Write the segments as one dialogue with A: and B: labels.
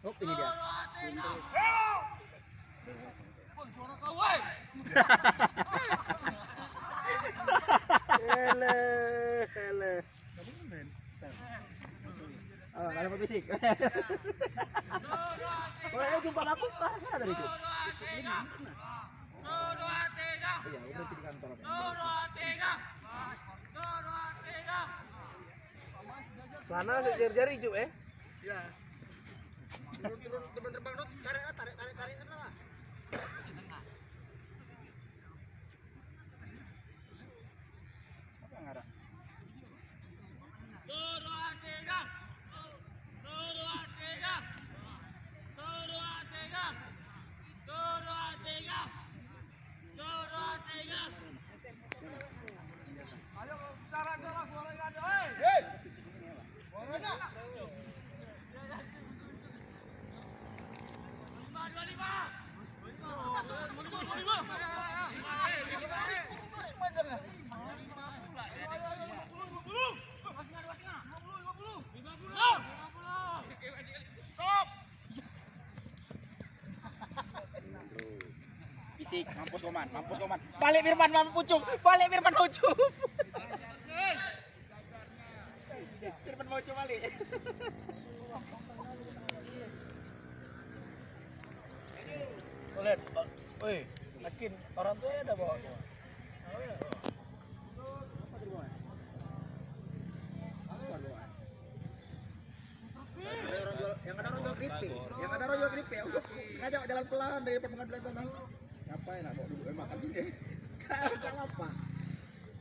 A: Oh, ini dia. Hele, hele. Oh, nggak dapat fisik. Boleh jumpa aku mana dari itu? Iya, udah di kantor. Sana jari-jari Ju Iya. Turun terbang tarik sana lah. Apa yang ada? Ayo cara suara enggak ada. Hei. Bolanya. 50. Fisik, mampus koman. Balik Firman Ucup. Firman mau Ucup balik. Lihat, woi, yakin orang tua ada bawa. Yang ada orang jual keripik, sengaja jalan pelan dari pengadilan sana. Ngapain nak bawa duduk makan sini? Kalau apa?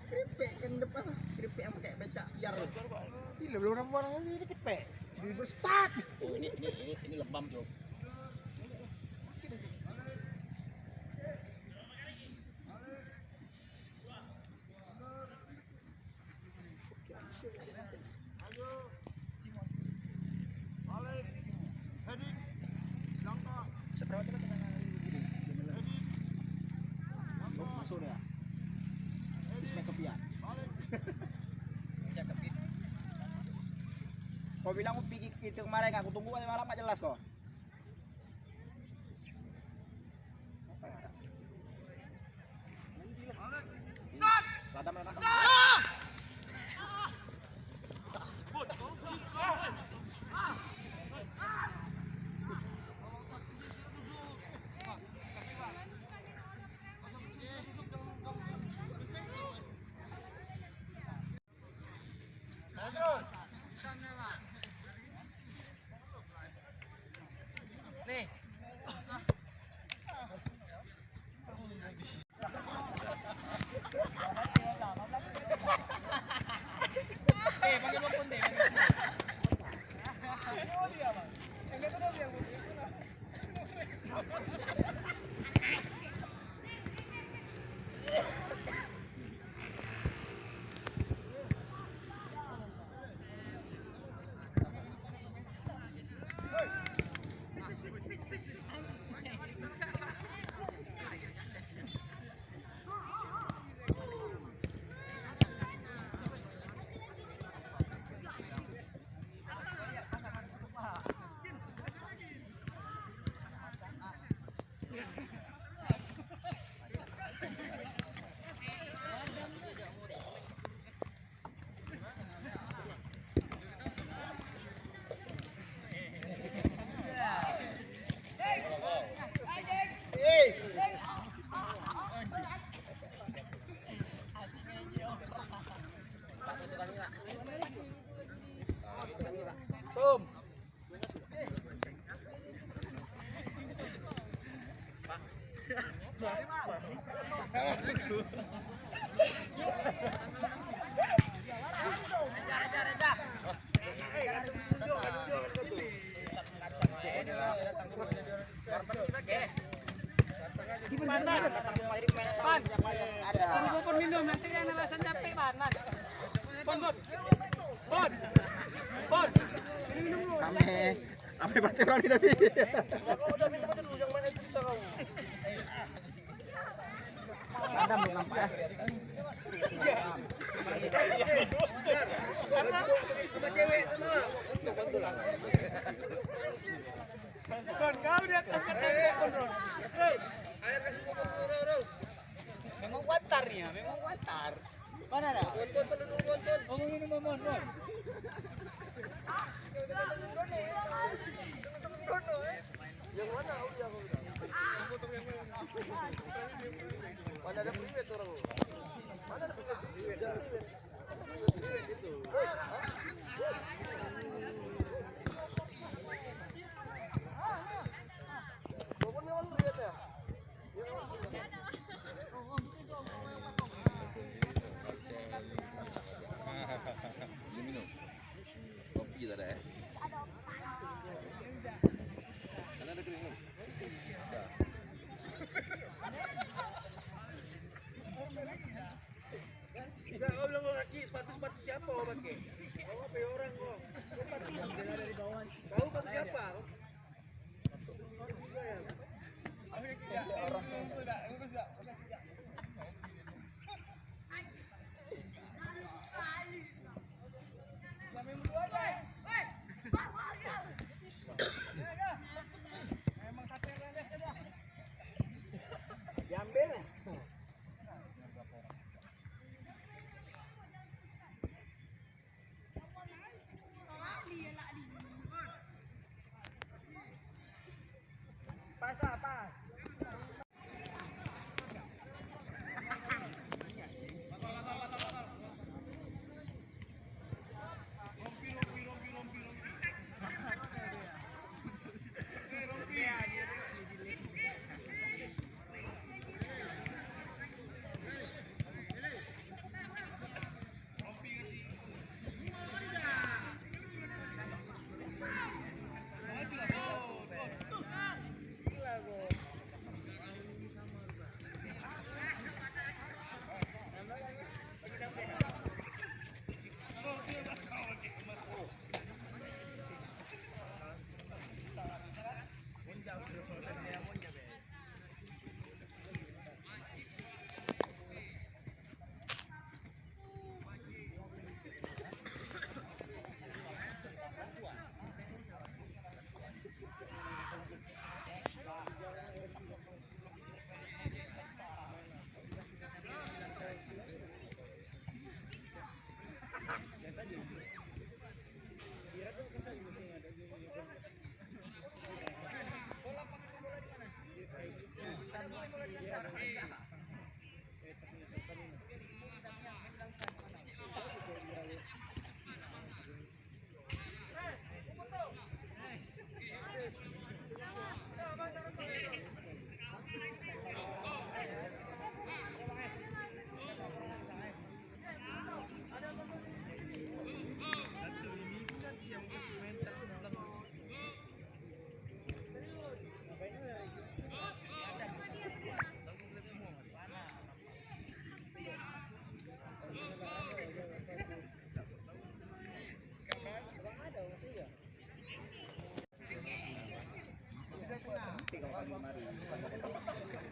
A: Keripik yang depan, keripik yang pakai becak biar. Ini belum nemu orang ini keripik. Di bestak. Oh, ini lebam tuh. Kau bilang mau pergi itu kemarin, aku tunggu sampai malam nggak jelas kok. Nih. Pakai lopon deh. Oh dia, Bang. Enggak tahu yang Tum. Pon minum nanti yang alasan capek panas. Pon. Ame baca berani tapi. Udah minum dulu yang mana cerita kamu. Ada belum nampak ya? Karena cewek itu mah untuk bantu lah.
B: kau di atas kontrol. Ayo kasih kontrol. Memang watar nih ya, memang watar. Mana dah? Oh ini Mon. Yang mana? Mana ada private orang? Mana ada private? Itu.
A: Minum kopi tak ada ya? Karena ada kering belum? Enggak, kau bilang kau kaki sepatu siapa kau pakai? Kau apa orang kau? Sepatu dari bawah. Kau sepatu siapa? Diambil.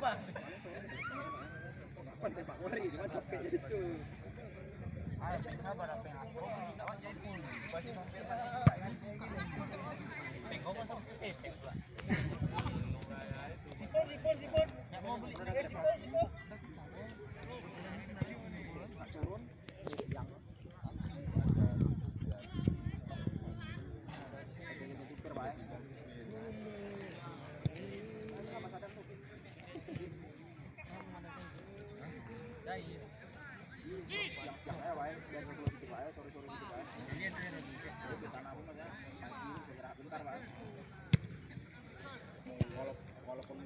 A: Pas. Pantai Pak Wari, cuma capek jadi itu. Ayo, sabar apa yang aku tidak on jadi pun. Masih Sipol. Yang mau beli sipol. Turun. Yang walaupun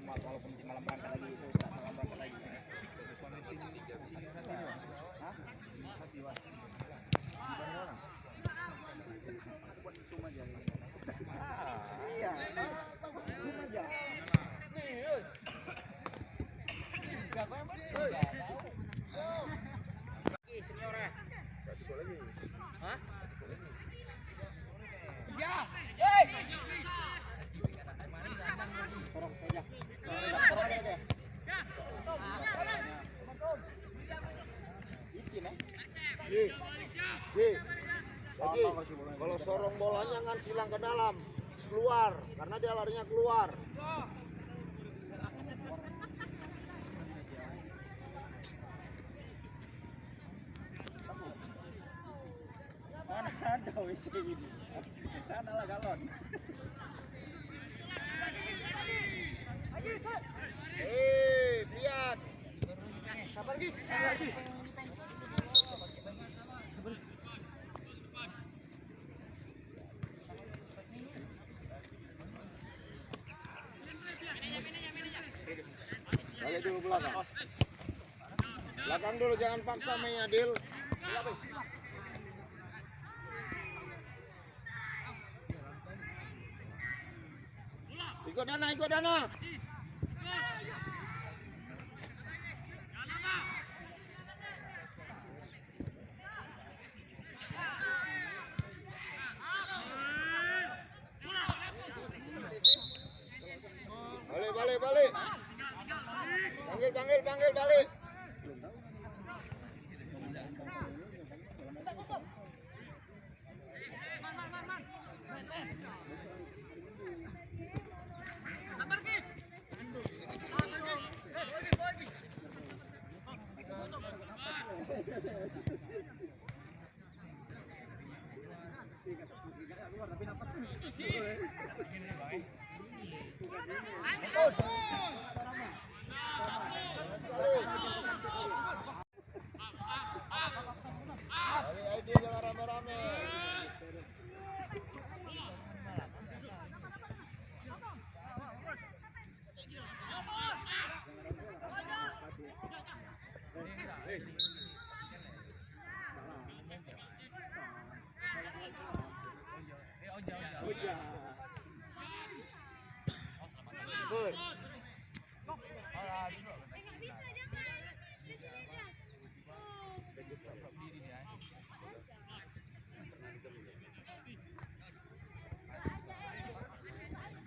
A: malam berangkat lagi itu malam berangkat lagi. Iya. Lagi, kalau sorong bolanya kan silang ke dalam,
C: keluar karena dia larinya keluar.
A: Mana ada WC ini? Sana lah galon.
C: Lihat.
B: Sabar guys.
C: Balik dulu belakang. Belakang dulu, jangan paksa mainnya, Dil. Ikut Dana, ikut Dana. Balik, balik. Panggil, balik. Balik, ID jangan rame-rame.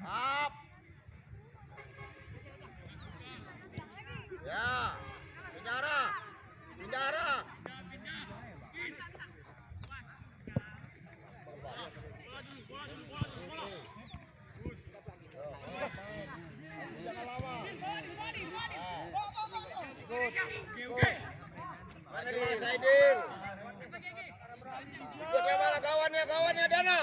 C: Up. Ya, pindah arah. Jangan lama. Oke. Jelas Aidil. Ikut ya mana kawannya Dana.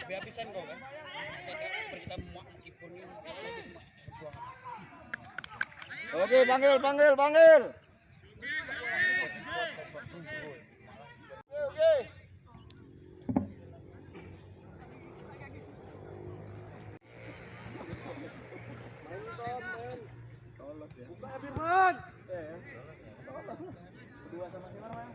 B: Habisan kau kan? Kita
C: Oke, panggil. Oke.
B: Firman.
A: Dua sama si Marwan.